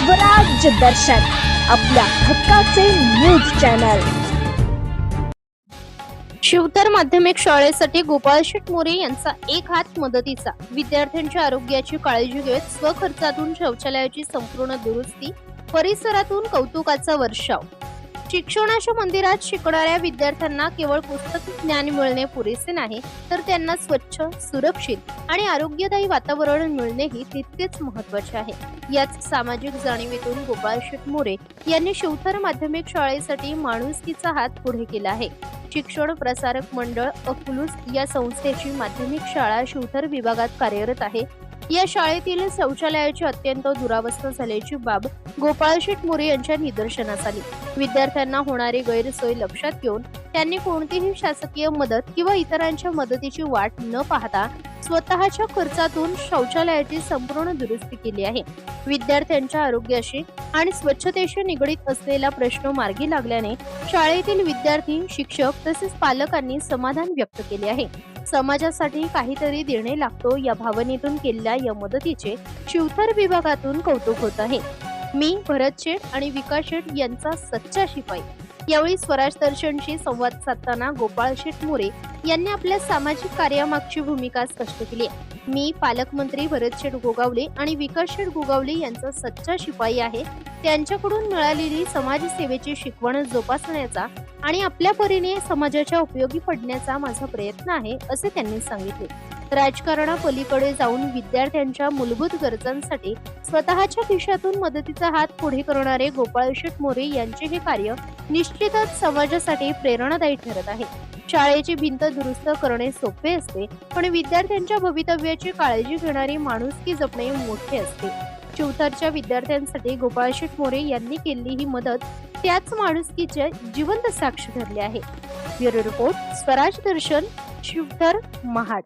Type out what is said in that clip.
स्वराज्य दर्शन आपल्या हक्काचे न्यूज चॅनल। शिवतर माध्यमिक शाळेसाठी गोपाळ शेठ मोरे यांचा एक हात मदतीचा। विद्यार्थ्यांच्या आरोग्याची काळजी घेत स्वखर्चातून शौचालयाची संपूर्ण दुरुस्ती, परिसरातून कौतुकाचा वर्षाव। शिक्षणाच्या मंदिरात शिकणाऱ्या विद्यार्थ्यांना केवळ पुस्तकी ज्ञान मिळणे पुरेसे नाही, तर त्यांना स्वच्छ, सुरक्षित आणि आरोग्यदायी वातावरण मिळणेही तितकेच महत्त्वाचे आहे। याच सामाजिक जाणीवेतून गोपाळ शेठ मोरे यांनी शिवतर माध्यमिक शाळेसाठी माणुसकीचा हात पुढे केला आहे। शिक्षण प्रसारक मंडळ अकलूज या संस्थेची माध्यमिक शाळा शिवतर विभागात कार्यरत आहे। या शाळेतील शौचालयाची अत्यंत दुरावस्था झाल्याची बाब गोपाळ शेठ मोरे यांच्या निदर्शनास आली। विद्यार्थ्यांना होणारी गैरसोय लक्षात घेऊन त्यांनी कोणतीही शासकीय मदत किंवा इतरांच्या मदतीची वाट न पाहता स्वतःच्या खर्चातून शौचालयाची संपूर्ण दुरुस्ती केली आहे। विद्यार्थ्यांच्या आरोग्याशी आणि स्वच्छतेशी निगडीत असलेला प्रश्न मार्गी लागल्याने शाळेतील विद्यार्थी, शिक्षक तसेच पालकांनी समाधान व्यक्त केले आहे। समाजासाठी काहीतरी देणे लागतो या भावनेतून केलेल्या या मदतीचे शिवतर विभागातून कौतुक होत आहे। मी भरत शेठ आणि विकास शेठ यांचा सच्चा शिपाई। यावेळी स्वराज दर्शनशी संवाद साधताना गोपाळ शेठ मोरे यांनी आपल्या सामाजिक कार्यामागची भूमिका स्पष्ट केली। मी पालकमंत्री भरत शेठ गोगावले आणि विकास शेठ गोगावले यांचा सच्चा शिपाई आहे। त्यांच्याकडून मिळालेली समाजसेवेची शिकवण जोपासण्याचा आणि आपल्या परीने समाजाच्या उपयोगी पडण्याचा माझा प्रयत्न आहे, असे त्यांनी सांगितले। राजकारणापलीकडे जाऊन विद्यार्थ्यांच्या मूलभूत गरजांसाठी स्वतःच्या खिशातून मदतीचा हात पुढे करणारे गोपाळ शेठ मोरे यांचे हे कार्य निश्चितच समाजासाठी प्रेरणादायी ठरत आहे। शाळेची भिंत दुरुस्त करणे सोपे असते, पण विद्यार्थ्यांच्या भवितव्याची काळजी घेणारी माणुसकी जपणे मोठे असते। शिवतरच्या विद्यार्थ्यांसाठी गोपाळ शेठ मोरे यांनी केलेली ही मदत त्याच माणुसकीचे जिवंत साक्ष ठरले आहे। ब्युरो रिपोर्ट, स्वराज दर्शन, शिवतर, महाड।